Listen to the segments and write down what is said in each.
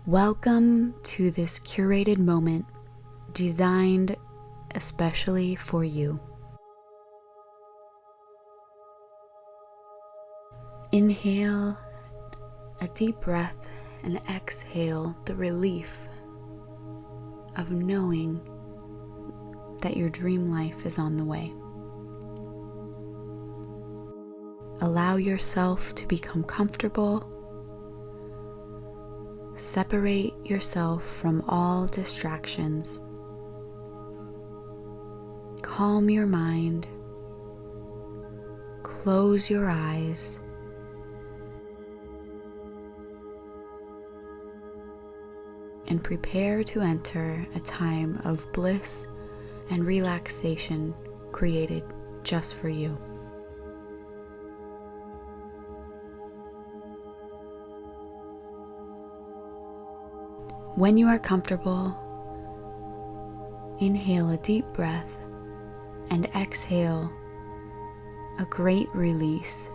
Welcome to this curated moment designed especially for you. Inhale a deep breath and exhale the relief of knowing that your dream life is on the way. Allow yourself to become comfortable. Separate yourself from all distractions. Calm your mind. Close your eyes. And prepare to enter a time of bliss and relaxation created just for you. When you are comfortable, inhale a deep breath and exhale a great release,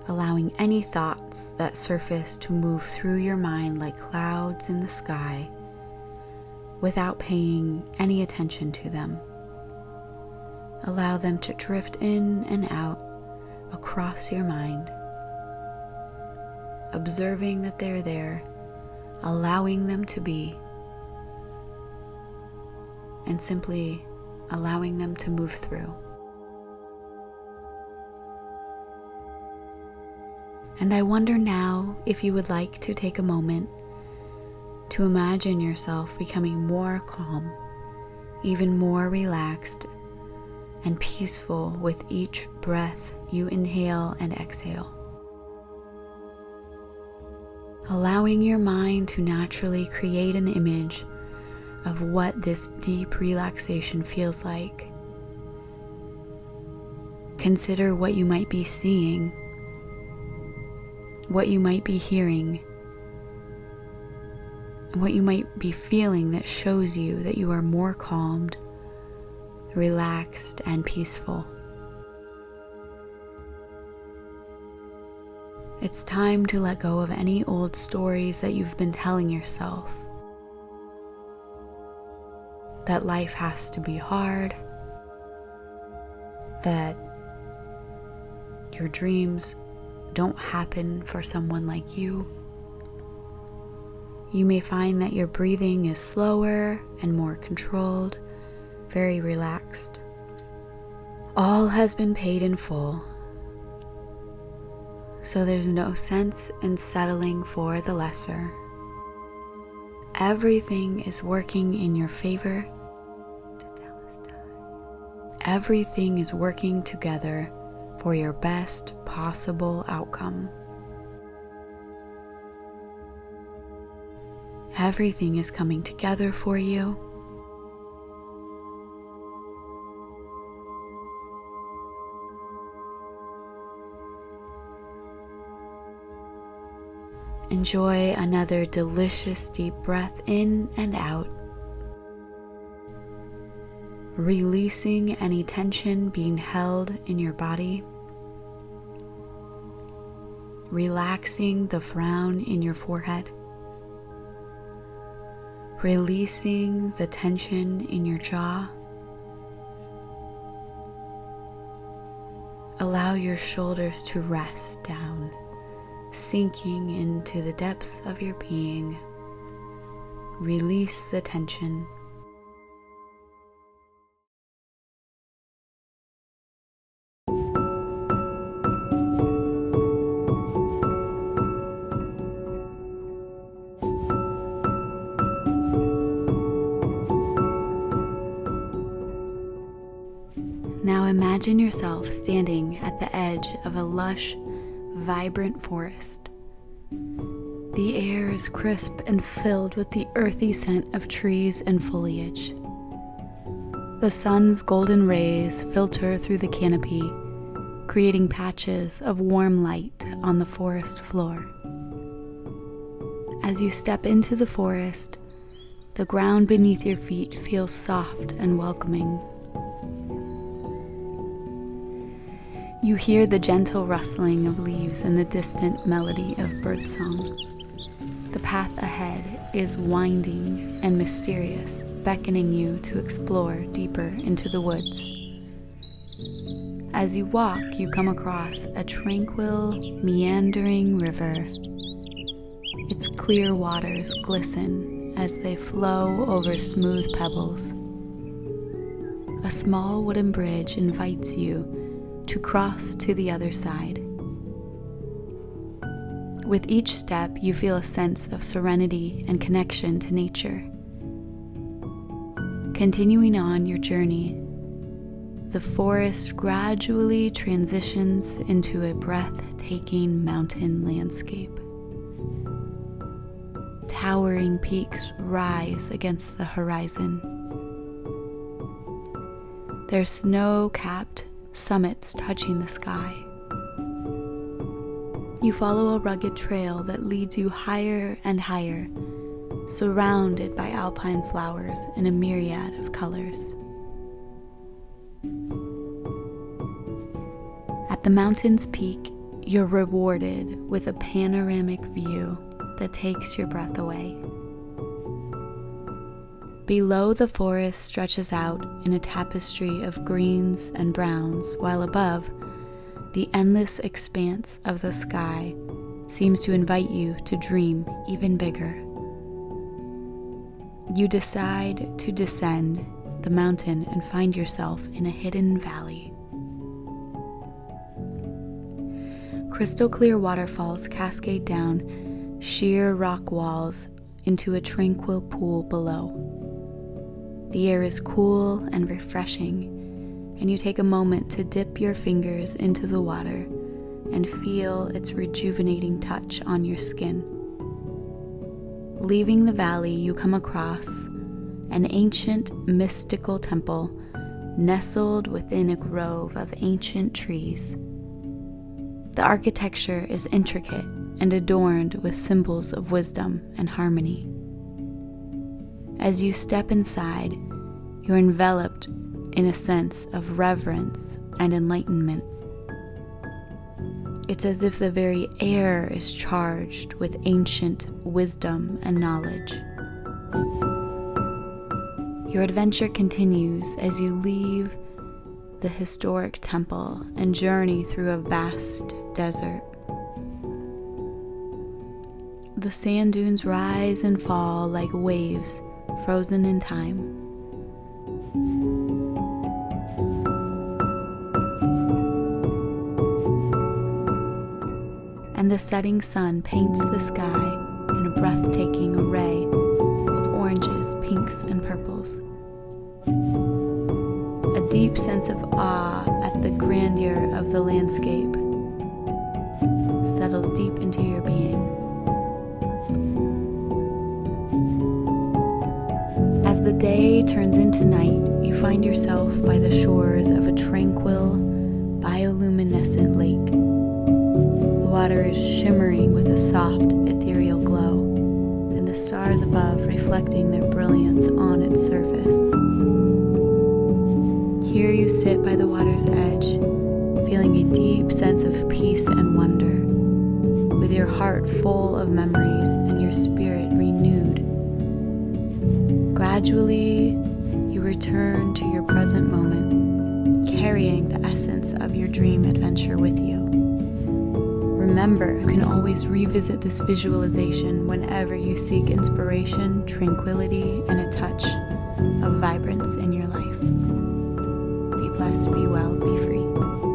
allowing any thoughts that surface to move through your mind like clouds in the sky without paying any attention to them. Allow them to drift in and out across your mind, observing that they're there, allowing them to be, and simply allowing them to move through. And I wonder now if you would like to take a moment to imagine yourself becoming more calm, even more relaxed and peaceful with each breath you inhale and exhale. Allowing your mind to naturally create an image of what this deep relaxation feels like. Consider what you might be seeing, what you might be hearing, and what you might be feeling that shows you that you are more calmed, relaxed, and peaceful. It's time to let go of any old stories that you've been telling yourself. That life has to be hard, that your dreams don't happen for someone like you. You may find that your breathing is slower and more controlled, very relaxed. All has been paid in full, so there's no sense in settling for the lesser. Everything is working in your favor. Everything is working together for your best possible outcome. Everything is coming together for you. Enjoy another delicious deep breath in and out, releasing any tension being held in your body, relaxing the frown in your forehead, releasing the tension in your jaw. Allow your shoulders to rest down, sinking into the depths of your being. Release the tension. Now imagine yourself standing at the edge of a lush, vibrant forest. The air is crisp and filled with the earthy scent of trees and foliage. The sun's golden rays filter through the canopy, creating patches of warm light on the forest floor. As you step into the forest, the ground beneath your feet feels soft and welcoming. You hear the gentle rustling of leaves and the distant melody of birdsong. path ahead is winding and mysterious, beckoning you to explore deeper into the woods. As you walk, you come across a tranquil, meandering river. Its clear waters glisten as they flow over smooth pebbles. A small wooden bridge invites you to cross to the other side. With each step, you feel a sense of serenity and connection to nature. Continuing on your journey, the forest gradually transitions into a breathtaking mountain landscape. Towering peaks rise against the horizon. Their snow-capped summits touching the sky. You follow a rugged trail that leads you higher and higher, surrounded by alpine flowers in a myriad of colors. At the mountain's peak, you're rewarded with a panoramic view that takes your breath away. Below, the forest stretches out in a tapestry of greens and browns, while above, the endless expanse of the sky seems to invite you to dream even bigger. You decide to descend the mountain and find yourself in a hidden valley. Crystal clear waterfalls cascade down sheer rock walls into a tranquil pool below. The air is cool and refreshing, and you take a moment to dip your fingers into the water and feel its rejuvenating touch on your skin. Leaving the valley, you come across an ancient mystical temple nestled within a grove of ancient trees. The architecture is intricate and adorned with symbols of wisdom and harmony. As you step inside, you're enveloped in a sense of reverence and enlightenment. It's as if the very air is charged with ancient wisdom and knowledge. Your adventure continues as you leave the historic temple and journey through a vast desert. The sand dunes rise and fall like waves frozen in time. And the setting sun paints the sky in a breathtaking array of oranges, pinks, and purples. A deep sense of awe at the grandeur of the landscape settles deep into your being. As the day turns into night, you find yourself by the shores of a tranquil, bioluminescent lake. The water is shimmering with a soft, ethereal glow, and the stars above reflecting their brilliance on its surface. Here you sit by the water's edge, feeling a deep sense of peace and wonder, with your heart full of memories and your spirit renewed. Gradually, you return to your present moment, carrying the essence of your dream adventure with you. Remember, you can always revisit this visualization whenever you seek inspiration, tranquility, and a touch of vibrance in your life. Be blessed, be well, be free.